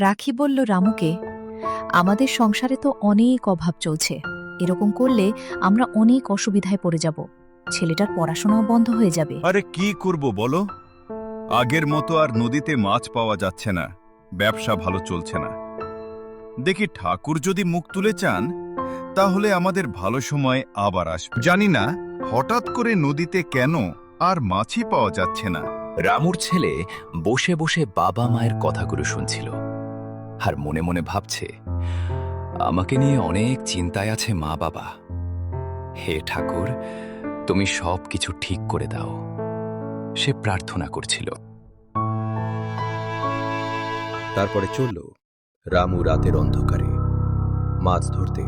রাখি বলল রামুকে, আমাদের সংসারে তো অনেক অভাব চলছে, এরকম করলে আমরা অনেক অসুবিধায় পড়ে যাব, ছেলেটার পড়াশোনাও বন্ধ হয়ে যাবে। আরে কি করব বলো, আগের মতো আর নদীতে মাছ পাওয়া যাচ্ছে না, ব্যবসা ভালো চলছে না। দেখি ঠাকুর যদি মুখ তুলে চান তাহলে আমাদের ভালো সময় আবার আসবে। জানি না হঠাৎ করে নদীতে কেন আর মাছই পাওয়া যাচ্ছে না। রামুর ছেলে বসে বসে বাবা মায়ের কথাগুলো শুনছিল আর মনে মনে ভাবছে, আমাকে নিয়ে অনেক চিন্তায় আছে মা বাবা। হে ঠাকুর, তুমি সব কিছু ঠিক করে দাও, সে প্রার্থনা করছিল। তারপরে চলল রামু রাতের অন্ধকারে মাছ ধরতে।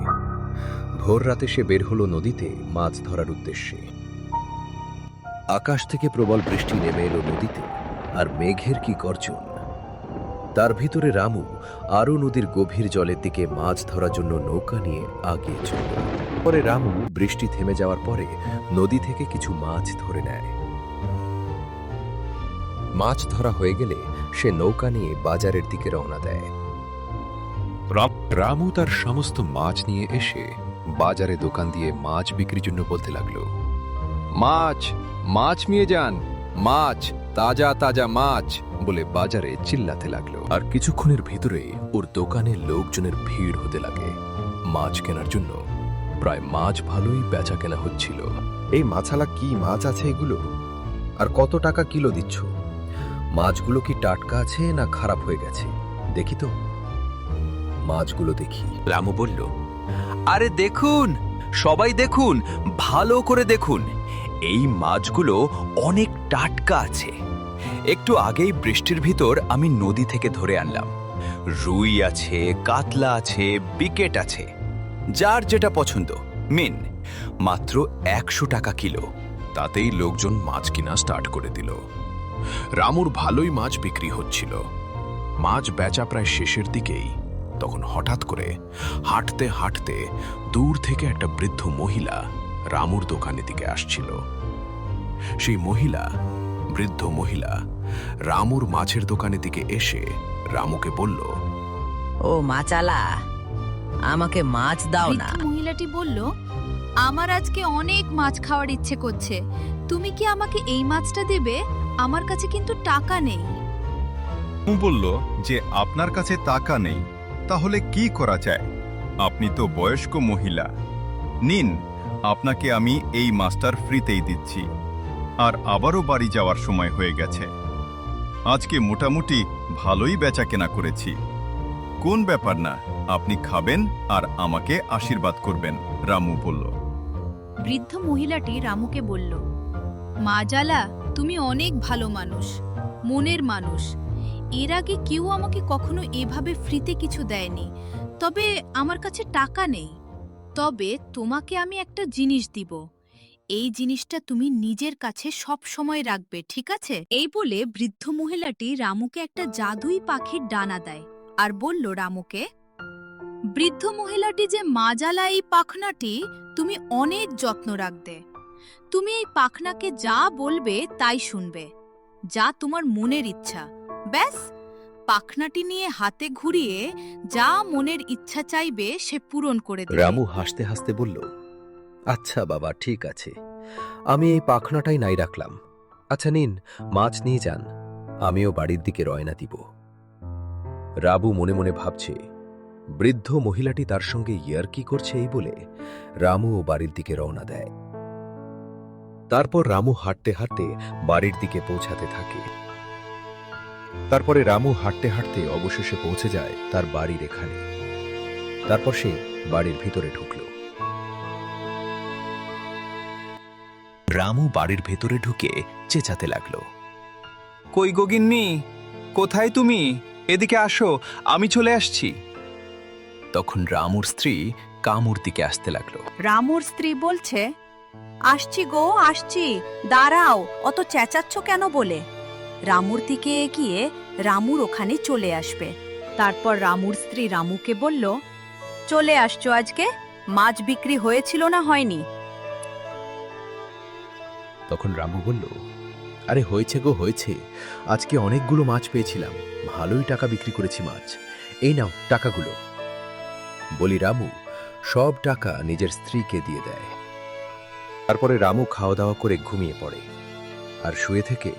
ভোর রাতে সে বের হলো নদীতে মাছ ধরার উদ্দেশ্যে। আকাশ থেকে প্রবল বৃষ্টি নেমে এলো নদীতে, আর মেঘের কি গর্জন! তার ভিতরে রামু আরও নদীর গভীর জলের দিকে মাছ ধরার জন্য নৌকা নিয়ে আগিয়ে চলল। পরে রামু বৃষ্টি থেমে যাওয়ার পরে নদী থেকে কিছু মাছ ধরে নেয়। মাছ ধরা হয়ে গেলে সে নৌকা নিয়ে বাজারের দিকে রওনা দেয়। রামু তার সমস্ত মাছ নিয়ে এসে বাজারে দোকান দিয়ে মাছ বিক্রির জন্য বলতে লাগলো, মাছ মাছ নিয়ে যান, মাছ, তাজা তাজা মাছ বলে বাজারে চিল্লাতে লাগলো। আর কিছুক্ষণের ভিতরে ওর দোকানে লোকজনের ভিড় হতে লাগে মাছ কেনার জন্য। প্রায় মাছ ভালোই বেচা কেনা হচ্ছিল। এই মাছালা কি মাছ আছে এগুলো? আর কত টাকা কিলো দিচ্ছ? মাছগুলো কি টাটকা আছে না খারাপ হয়ে গেছে? দেখি তো। মাছগুলো দেখি। রামু বলল, আরে দেখুন, সবাই দেখুন, ভালো করে দেখুন, এই মাছগুলো অনেক টাটকা আছে। একটু আগেই বৃষ্টির ভিতর আমি নদী থেকে ধরে আনলাম। রুই আছে, কাতলা আছে, বিকেট আছে, যার যেটা পছন্দ মিন। মাত্র 100 টাকা কিলো। তাতেই লোকজন মাছ কিনা স্টার্ট করে দিল। রামুর ভালোই মাছ বিক্রি হচ্ছিল। মাছ বেচা প্রায় শেষের দিকেই তখন হঠাৎ করে হাঁটতে হাঁটতে দূর থেকে একটা বৃদ্ধ মহিলা রামুর দোকানের দিকে আসছিল। সেই বৃদ্ধ মহিলা রামুর মাছের দোকানের দিকে এসে রামুকে বলল, ও মাচালা, আমাকে মাছ দাও না। বৃদ্ধ মহিলাটি বলল, আমার আজকে অনেক মাছ খাওয়ার ইচ্ছে করছে, তুমি কি আমাকে এই মাছটা দেবে? আমার কাছে কিন্তু টাকা নেই। রামু বলল যে আপনার কাছে টাকা নেই, তাহলে কি করা যায়? আপনি তো বয়স্ক মহিলা, নিন, আপনাকে আমি এই মাছটা ফ্রিতেই দিচ্ছি। আর আবারও বাড়ি যাওয়ার সময় হয়ে গেছে, আজকে মোটামুটি ভালোই বেচা কেনা করেছি। কোন ব্যাপার না, আপনি খাবেন আর আমাকে আশীর্বাদ করবেন, রামু বলল। বৃদ্ধ মহিলাটি রামুকে বলল, মাজালা, তুমি অনেক ভালো মানুষ, মনের মানুষ। এর আগে কেউ আমাকে কখনো এভাবে ফ্রিতে কিছু দেয়নি, তবে আমার কাছে টাকা নেই। তবে তোমাকে আমি একটা জিনিস দিব, এই জিনিসটা তুমি নিজের কাছে সব সময় রাখবে, ঠিক আছে? এই বলে বৃদ্ধ মহিলাটি রামুকে একটা জাদুই পাখির ডানা দেয় আর বলল রামুকে, বৃদ্ধ মহিলাটি যে মাজালা, এই পাখনাটি তুমি অনেক যত্ন রাখবে। তুমি এই পাখনাকে যা বলবে তাই শুনবে, যা তোমার মনের ইচ্ছা। ব্যাস, পাখনাটি নিয়ে হাতে ঘুরিয়ে যা মনের ইচ্ছা চাইবে সে পূরণ করে দেবে। রামু হাসতে হাসতে বলল, আচ্ছা বাবা, ঠিক আছে, আমি এই পাখনাটাই নাই রাখলাম। আচ্ছা নিন, মাছ নিয়ে যান, আমিও বাড়ির দিকে রওনা দিব। রাবু মনে মনে ভাবছে, বৃদ্ধ মহিলাটি তার সঙ্গে ইয়ার্কি করছে এই বলে রামুও বাড়ির দিকে রওনা দেয়। তারপর রামু হাঁটতে হাঁটতে বাড়ির দিকে পৌঁছাতে থাকে। তারপরে রামু হাঁটতে হাঁটতে অবশেষে পৌঁছে যায় তার বাড়ির এখানে। তারপর সে বাড়ির ভিতরে ঢুকল। রামু বাড়ির ভেতরে ঢুকে চেঁচাতে লাগলো, কই গো গিন্নি, কোথায় তুমি? এদিকে আসো, আমি চলে আসছি। তখন রামুর স্ত্রী কামুর দিকে আসতে লাগলো। রামুর স্ত্রী বলছে, আসছি গো, আসছি, দাঁড়াও, অত চেঁচাচ্ছ কেন বলে। রামুর দিকে এগিয়ে রামুর ওখানে চলে আসবে। তারপর রামুর স্ত্রী রামুকে বলল, চলে আসছো আজকে? মাছ বিক্রি হয়েছিল না হয়নি? তখন রামু বলল, আরে হয়েছে গো, হয়েছে, আজকে অনেকগুলো মাছ পেয়েছিলাম, ভালোই টাকা বিক্রি করেছি মাছ। এই নাও টাকাগুলো। বলি রামু সব টাকা নিজের স্ত্রীকে দিয়ে দেয়। তারপরে রামু খাওয়া দাওয়া করে ঘুমিয়ে পড়ে, আর শুয়ে থেকে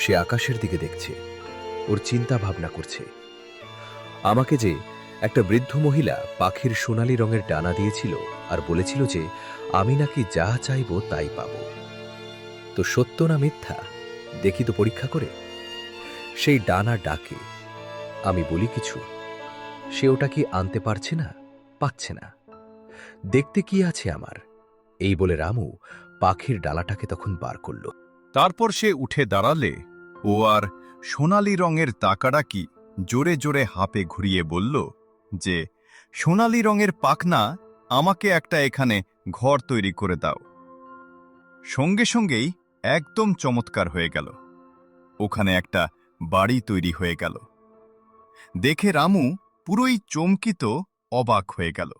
সে আকাশের দিকে দেখছে, ওর চিন্তা ভাবনা করছে। আমাকে যে একটা বৃদ্ধ মহিলা পাখির সোনালী রঙের ডানা দিয়েছিল আর বলেছিল যে আমি নাকি যা চাইব তাই পাব, তো সত্য না মিথ্যা দেখি তো পরীক্ষা করে। সেই ডানা ডাকে, আমি বলি কিছু, সে ওটা কি আনতে পারছে না, পাচ্ছে না। দেখতে কি আছে আমার, এই বলে রামু পাখির ডালাটাকে তখন বার করল। তারপর সে উঠে দাঁড়ালে ও আর সোনালী রঙের তাকাটা কি জোরে জোরে হাঁপে ঘুরিয়ে বলল যে, সোনালী রঙের পাখনা, আমাকে একটা এখানে ঘর তৈরি করে দাও। সঙ্গে সঙ্গেই একদম চমৎকার হয়ে গেল, ওখানে একটা বাড়ি তৈরি হয়ে গেল। দেখে রামু পুরোই চমকিত, অবাক হয়ে গেল।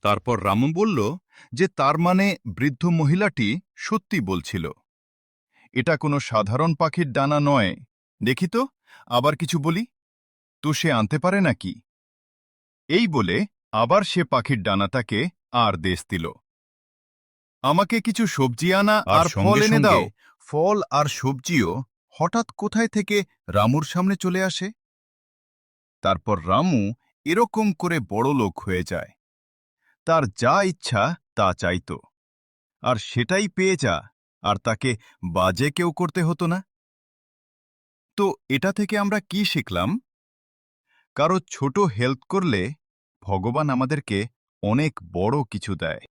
তারপর রামু বলল যে তার মানে বৃদ্ধ মহিলাটি সত্যি বলছিল, এটা কোনো সাধারণ পাখির ডানা নয়। দেখি তো, আবার কিছু বলি তো সে আনতে পারে নাকি। এই বলে আবার সে পাখির ডানাটাকে আর দেশ দিল। আমাকে কিছু সবজি আনা আর ফল এনে দাও। ফল আর সবজিও হঠাৎ কোথায় থেকে রামুর সামনে চলে আসে। তারপর রামু এরকম করে বড় লোক হয়ে যায়, তার যা ইচ্ছা তা চাইত, আর সেটাই পেয়ে যা, আর তাকে বাজে কেউ করতে হতো না। তো এটা থেকে আমরা কি শিখলাম? কারো ছোট হেল্প করলে ভগবান আমাদেরকে অনেক বড় কিছু দেয়।